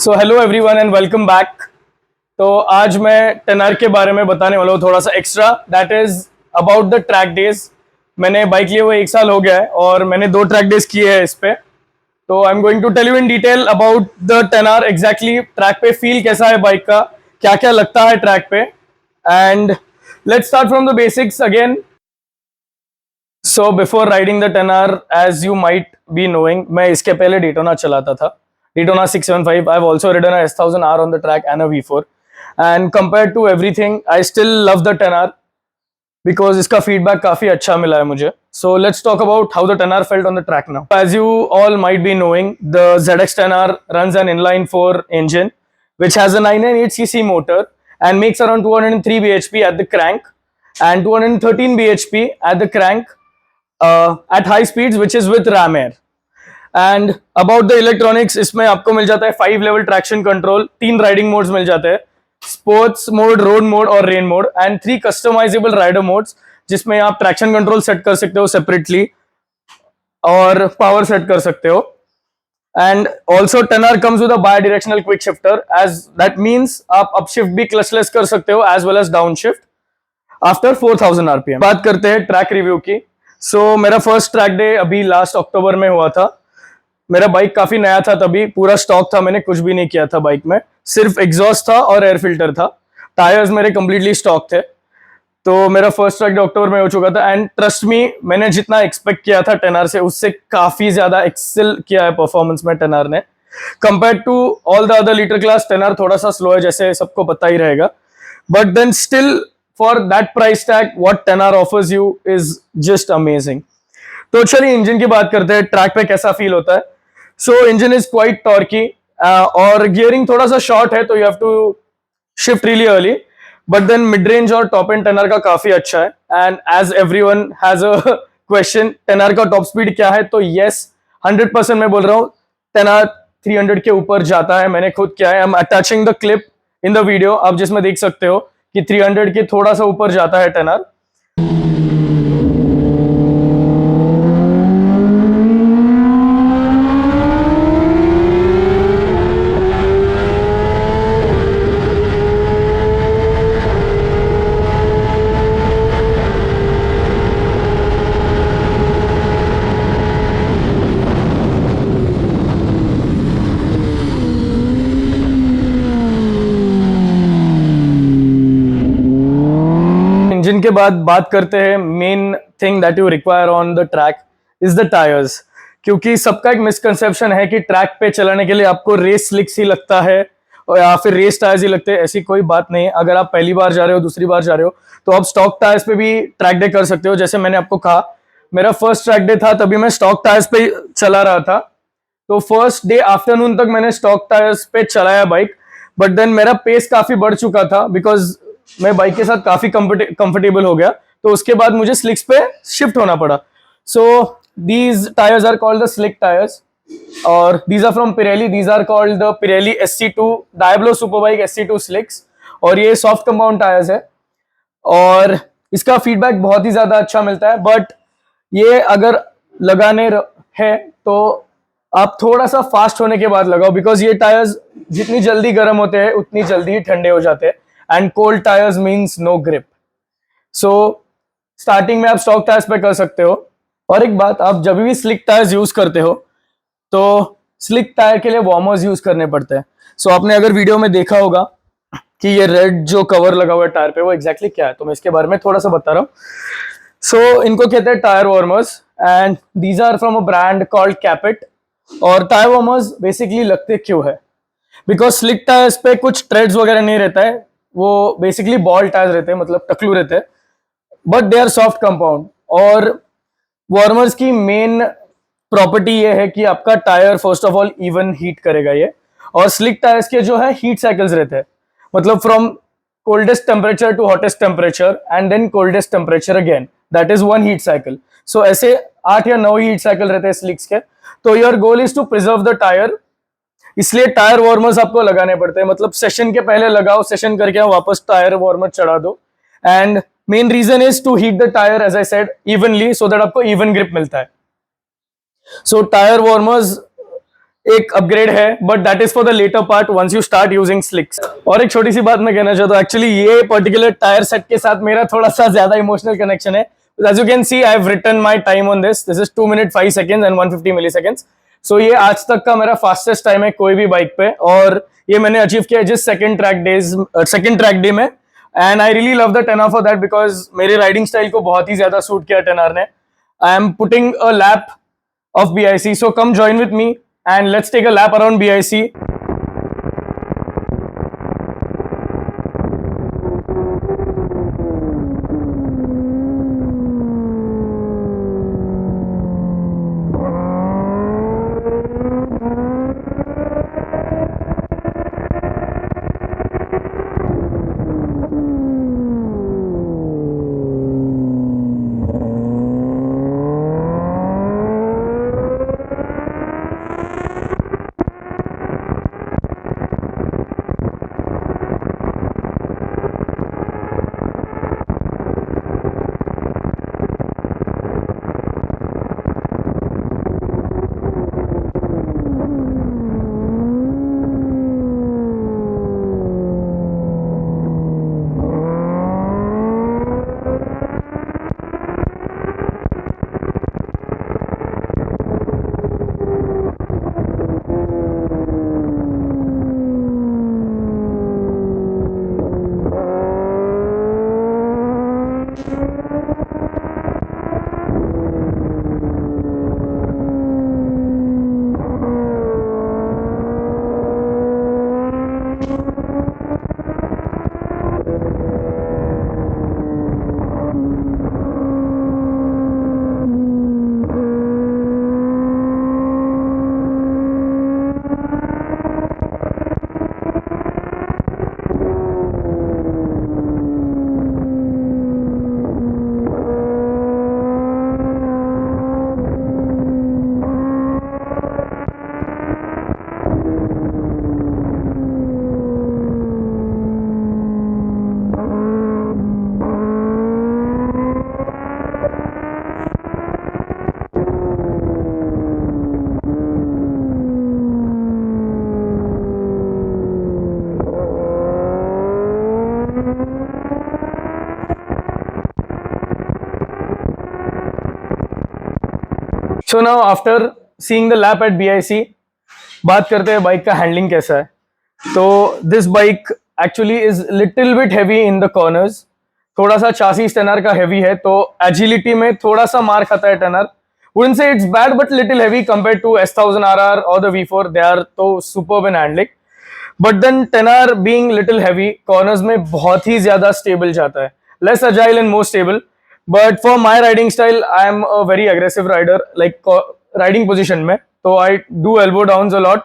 So hello everyone and welcome back. तो आज मैं टेनर के बारे में बताने वाला हूँ थोड़ा सा extra, that is about the track days. मैंने बाइक लिए हुए 1 साल हो गया है और मैंने 2 ट्रैक डेज किए हैं इस पे। तो I am going to tell you in detail about the ten R, exactly track पे फील कैसा है बाइक का, क्या क्या लगता है ट्रैक पे। And let's start from the basics again. So before riding the ten R, as you might be knowing, मैं इसके पहले डिटोना चलाता था, Daytona 675. I've also ridden a S1000R on the track and a V4. And compared to everything, I still love the 10R because इसका feedback काफी अच्छा मिला है मुझे. So let's talk about how the 10R felt on the track now. As you all might be knowing, the ZX 10R runs an inline 4 engine which has a 998cc motor and makes around 203 bhp at the crank and 213 bhp at the crank at high speeds, which is with ram air. And about the electronics, इसमें आपको मिल जाता है 5 level traction control, 3 riding modes मिल जाते हैं, sports mode, road mode और rain mode, and 3 customisable rider modes जिसमें आप ट्रैक्शन कंट्रोल सेट कर सकते हो सेपरेटली और पावर सेट कर सकते हो. And also 10R comes with a bidirectional quick shifter, as that means आप अप शिफ्ट भी क्लचलेस कर सकते हो as well as down shift after 4000 RPM. बात करते हैं ट्रैक रिव्यू की. सो मेरा फर्स्ट ट्रैक डे अभी लास्ट अक्टूबर में हुआ था. मेरा बाइक काफी नया था, तभी पूरा स्टॉक था, मैंने कुछ भी नहीं किया था बाइक में, सिर्फ एग्जॉस्ट था और एयर फिल्टर था. टायर्स मेरे कंप्लीटली स्टॉक थे. तो मेरा फर्स्ट ट्रैक अक्टूबर में हो चुका था एंड ट्रस्ट मी, मैंने जितना एक्सपेक्ट किया था 10R से उससे काफी ज्यादा एक्सेल किया है परफॉर्मेंस में 10R ने. Compare to all the other litre class 10R थोड़ा सा स्लो है, जैसे सबको पता ही रहेगा, but then still for that price tag what 10R offers you is just amazing. तो चलिए इंजन की बात करते हैं, ट्रैक पे कैसा फील होता है. So engine is quite torquey और गियरिंग थोड़ा सा शॉर्ट है, तो you have to shift really early, but then mid range और टॉप एंड 10R का काफी अच्छा है. And as everyone has a question, 10R का टॉप स्पीड क्या है, तो यस 100% मैं बोल रहा हूँ 10R 300 के ऊपर जाता है. मैंने खुद किया है, I am attaching the clip in the video, आप जिसमें देख सकते हो कि 300 के थोड़ा सा ऊपर जाता है 10R. इंजन के बाद बात करते हैं main thing that you require on the track is the tyres. क्योंकि सबका एक मिसकंसेप्शन है कि ट्रैक पे चलाने के लिए आपको रेस स्लिक्स ही लगता है और या फिर रेस टायर्स ही लगते हैं. ऐसी कोई बात नहीं. अगर आप पहली बार जा रहे हो, दूसरी बार जा रहे हो, तो आप स्टॉक टायर्स पे भी ट्रैक डे कर सकते हो. जैसे मैंने आपको कहा, मेरा फर्स्ट ट्रैक डे था, तभी मैं स्टॉक टायर्स पे चला रहा था. तो फर्स्ट डे आफ्टरनून तक मैंने स्टॉक टायर्स पे चलाया बाइक, बट देन मेरा पेस काफी बढ़ चुका था बिकॉज मैं बाइक के साथ काफी कंफर्टेबल हो गया. तो उसके बाद मुझे स्लिक्स पे शिफ्ट होना पड़ा. So these tyres are called the slick tyres और these are from Pirelli. These are called the Pirelli SC2 Diablo superbike SC2 slicks और ये सॉफ्ट कंपाउंड टायर्स है और इसका फीडबैक बहुत ही ज्यादा अच्छा मिलता है. बट ये अगर लगाने है तो आप थोड़ा सा फास्ट होने के बाद लगाओ, बिकॉज ये टायर्स जितनी जल्दी गर्म होते हैं उतनी जल्दी ही ठंडे हो जाते हैं. And cold tyres means no grip. So starting में आप स्टॉक टायर्स पे कर सकते हो. और एक बात, आप जब भी स्लिक टायर्स यूज करते हो तो स्लिक टायर के लिए वार्मर्स यूज करने पड़ते हैं. सो आपने अगर वीडियो में देखा होगा कि ये रेड जो कवर लगा हुआ है टायर पे, वो एग्जैक्टली क्या है, तो मैं इसके बारे में थोड़ा सा बता रहा हूँ. सो इनको कहते हैं tyre warmers and these are from a brand called Capit. और टायर वार्मर्स बेसिकली लगते क्यों है, बिकॉज स्लिक टायर्स पे कुछ ट्रेड्स वगैरह नहीं रहता है, वो बेसिकली बॉल टायर्स रहते हैं, मतलब टकलू रहते हैं, but they are soft compound. और वार्मर्स की मेन प्रॉपर्टी ये है कि आपका tyre first of all even heat करेगा ये. और स्लिक टायर्स के जो है हीट साइकिल्स रहते हैं, मतलब from coldest temperature to hottest temperature and then coldest temperature again, that is one heat cycle. So ऐसे 8 या 9 हीट साइकिल रहते हैं स्लिक्स के. तो your goal is to preserve the tyre, इसलिए टायर वार्मर्स आपको लगाने पड़ते हैं. मतलब सेशन के पहले लगाओ, सेशन करके वापस टायर वार्मर चढ़ा दो. And main reason is to heat the tyre as I said evenly, so that आपको इवन ग्रिप मिलता है. सो टायर वार्मर्स एक अपग्रेड है, but that is for the latter part once you start using slicks. और एक छोटी सी बात मैं कहना चाहता हूँ, एक्चुअली ये पर्टिकुलर टायर सेट के साथ मेरा थोड़ा सा ज्यादा इमोशनल कनेक्शन है। As you can see I have written my time on this is 2 minute 5 seconds and 150 milliseconds. So ये आज तक का मेरा फास्टेस्ट टाइम है कोई भी बाइक पे, और ये मैंने अचीव किया जिस सेकंड ट्रैक डे में। And I really love the 10R for that, because मेरे राइडिंग स्टाइल को बहुत ही ज्यादा सूट किया 10R ने। I am putting a lap of BIC. So come join with me and let's take a lap around BIC. So now after seeing the lap at BIC, बात करते हैं bike का handling कैसा है। तो this bike actually is little bit heavy in the corners. थोड़ा सा चासी 10R का हैवी है, तो एजिलिटी में थोड़ा सा मार खाता है 10R। Wouldn't say it's bad, but little heavy compared to S1000RR or the V4. They are तो superb in handling. But then 10R being little heavy, corners में बहुत ही ज्यादा stable जाता है, less agile and more stable. But for my riding style, I am a very aggressive rider, like riding position में, तो I do elbow downs a lot.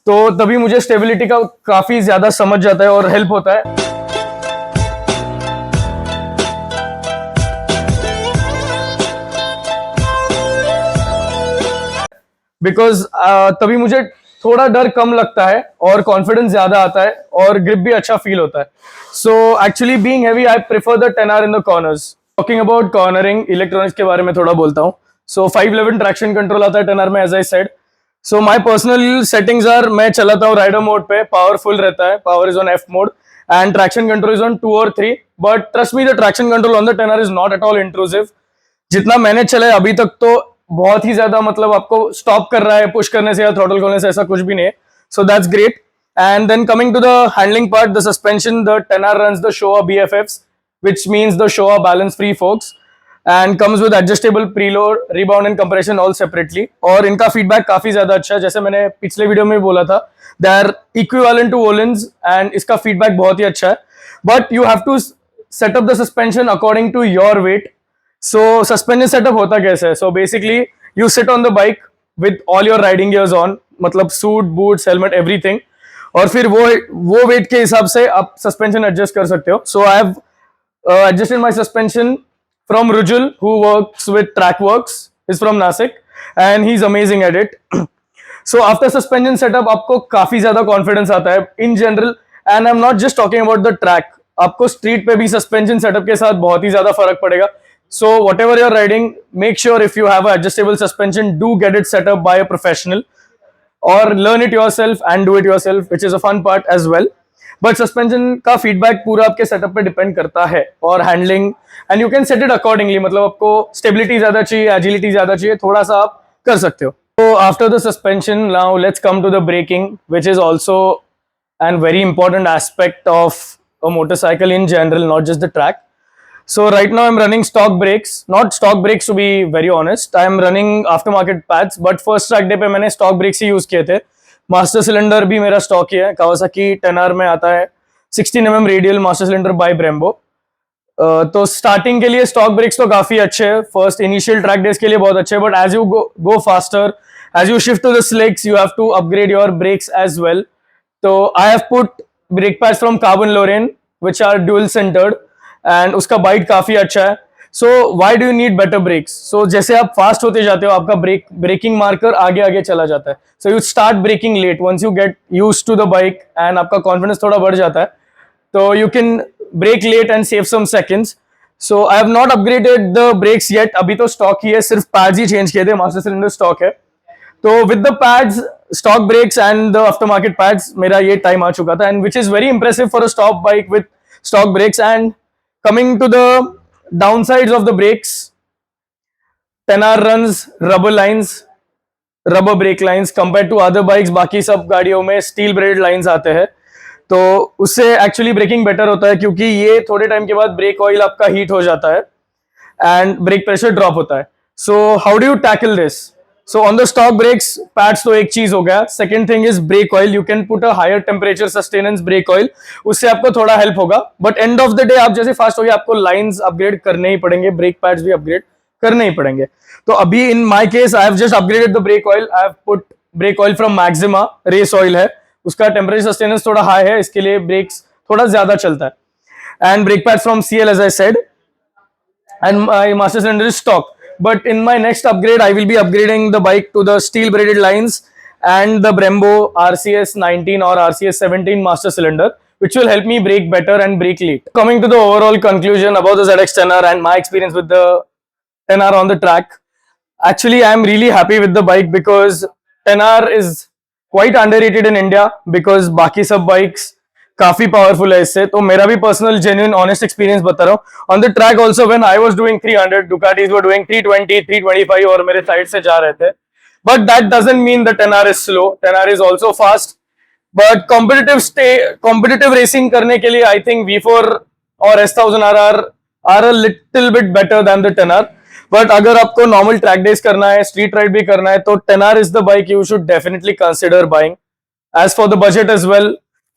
तो तभी मुझे स्टेबिलिटी का काफी ज्यादा समझ जाता है और हेल्प होता है। बिकॉज तभी मुझे थोड़ा डर कम लगता है और कॉन्फिडेंस ज्यादा आता है और ग्रिप भी अच्छा फील होता है। So actually being heavy, I prefer the 10R in the corners. Talking about cornering, electronics के बारे में थोड़ा बोलता हूँ। सो 511 ट्रैक्शन कंट्रोल आता है 10R में, as I said. So my personal settings are, मैं चलाता हूँ राइडर मोड पे, पावरफुल रहता है, power is on F mode and traction control is on 2 और 3। But trust me, the traction control on the 10R is not at all intrusive. जितना मैंने चला है अभी तक, तो बहुत ही ज्यादा मतलब आपको स्टॉप कर रहा है पुश करने से या थ्रॉटल खोलने से, ऐसा कुछ भी नहीं है। So that's great. And then coming to the handling part, the suspension, the 10R runs the Showa BFFs, which means the Showa balance free forks, and comes with adjustable preload, rebound and compression all separately. और इनका feedback काफी ज्यादा अच्छा है, जैसे मैंने पिछले video में बोला था, they are equivalent to Öhlins and इसका फीडबैक बहुत ही अच्छा है। But you have to set up the suspension according to your weight. So suspension setup होता कैसे है? So basically you sit on the bike with all your riding gears on, मतलब suit, boots, helmet, everything, और फिर वो wait के हिसाब से आप सस्पेंशन एडजस्ट कर सकते हो। So I have adjusted my suspension from Rujul, who works with Trackworks, is from Nasik, and he's amazing at it. So after suspension setup आपको काफी ज्यादा कॉन्फिडेंस आता है in general, and I'm not just talking about the track, आपको street पे भी suspension setup के साथ बहुत ही ज्यादा फर्क पड़ेगा। So whatever you're riding, make sure if you have an adjustable suspension, do get it set up by a professional. or learn it yourself and do it yourself, which is a fun part as well. But suspension का feedback पूरा आपके setup पे depend करता है और handling, and you can set it accordingly. मतलब आपको stability ज़्यादा चाहिए, agility ज़्यादा चाहिए, थोड़ा सा आप कर सकते हो. So after the suspension, now let's come to the braking, which is also a very important aspect of a motorcycle in general, not just the track. So right now I'm running stock brakes, not stock brakes to be very honest. I'm running aftermarket pads, but first track day पे मैंने stock brakes ही use किए थे. Master cylinder भी मेरा stock ही है. Kawasaki 10R में आता है 16 mm radial master cylinder by Brembo. तो स्टार्टिंग के लिए स्टॉक ब्रेक्स तो काफी अच्छे हैं. फर्स्ट इनिशियल ट्रैक डेज के लिए बहुत अच्छे हैं, but as you go faster, as you shift to the slicks, you have to upgrade your brakes as well. तो I have put brake pads from Carbone Lorraine which are dual centred, and उसका bite काफी अच्छा है. So why do you need better brakes? सो जैसे आप fast होते जाते हो, आपका ब्रेकिंग मार्कर आगे आगे चला जाता है. So you start braking late. Once you get used to the bike and आपका कॉन्फिडेंस थोड़ा बढ़ जाता है, तो you can brake late and save some seconds. So I have not upgraded the brakes yet. अभी तो stock ही है, सिर्फ pads ही change किए थे, master cylinder stock है. तो with the pads, stock brakes and the aftermarket pads, मेरा ये time आ चुका था, and which is very impressive for a stock bike with stock brakes. And coming to the downsides of the brakes, 10R runs rubber lines, rubber brake lines compared to other bikes. बाकी सब गाड़ियों में steel braided lines आते हैं, तो उससे actually breaking better होता है, क्योंकि ये थोड़े टाइम के बाद ब्रेक ऑयल आपका हीट हो जाता है एंड ब्रेक प्रेशर ड्रॉप होता है. So how do you tackle this? So on the stock brakes pads तो एक चीज हो गया. Second thing is brake oil. You can put a higher temperature sustenance brake oil, उससे आपको थोड़ा हेल्प होगा. But end of the day आप जैसे फास्ट हो गए, आपको लाइंस अपग्रेड करने ही पड़ेंगे, ब्रेक पैड्स भी अपग्रेड करने ही पड़ेंगे. तो अभी in my case I have just upgraded the brake oil. I have put brake oil from Maxima, race oil है, उसका टेम्परेचर सस्टेनेंस थोड़ा हाई है, इसके लिए ब्रेक्स थोड़ा ज्यादा चलता है. And brake pads from CL as I said, and my master cylinder is stock. But in my next upgrade I will be upgrading the bike to the steel braided lines and the Brembo RCS 19 or RCS 17 master cylinder, which will help me brake better and brake late. Coming to the overall conclusion about the ZX10R and my experience with the 10R on the track, actually I am really happy with the bike because 10R is quite underrated in India because बाकी सब bikes काफी powerful है इससे. तो मेरा भी personal genuine honest experience बता रहा हूँ. On the track also when I was doing 300, Ducatis were doing 320, 325 और मेरे side से जा रहे थे. But that doesn't mean the 10R is slow. 10R is also fast. But competitive racing करने के लिए I think V4 और S1000RR are a little bit better than the 10R. But अगर आपको normal track days करना है, street ride भी करना है, तो 10R is the bike you should definitely consider buying. As for the budget as well,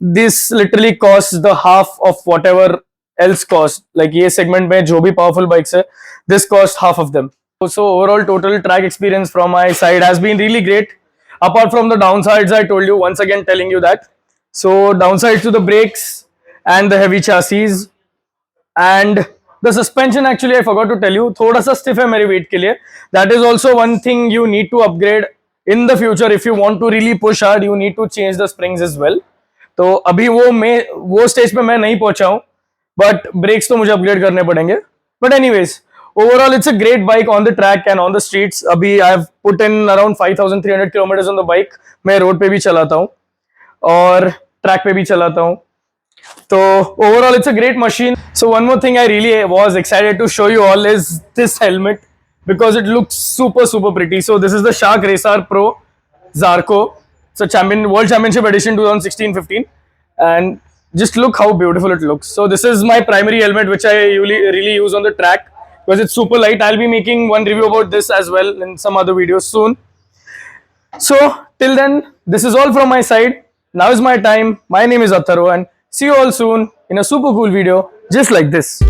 this literally costs the half of whatever else cost. Like ये segment में जो भी powerful bikes है, this costs half of them. So overall total track experience from my side has been really great. Apart from the downsides, I told you, once again telling you that. So downsides to the brakes and the heavy chassis and the suspension, actually I forgot to tell you, thoda sa stiff hai mere weight ke liye. That is also one thing you need to upgrade in the future. If you want to really push hard, you need to change the springs as well. तो अभी वो stage पे मैं नहीं पहुंचा हूं, but breaks तो मुझे अपग्रेड करने पड़ेंगे. But anyways, overall it's a great bike on the track and on the streets. अभी I have put in around 5,300 kilometers on the bike. मैं रोड पे भी चलाता हूँ और ट्रैक पे भी चलाता हूँ. तो overall it's a great machine. So one more thing I really was excited to show you all is this helmet because it looks super pretty. So this is the Shark Racer Pro Zarco. It's a World Championship Edition 2016-15, and just look how beautiful it looks. So this is my primary helmet which I really use on the track because it's super light. I'll be making one review about this as well in some other videos soon. So till then, this is all from my side. Now is my time. My name is Atharva, and see you all soon in a super cool video just like this.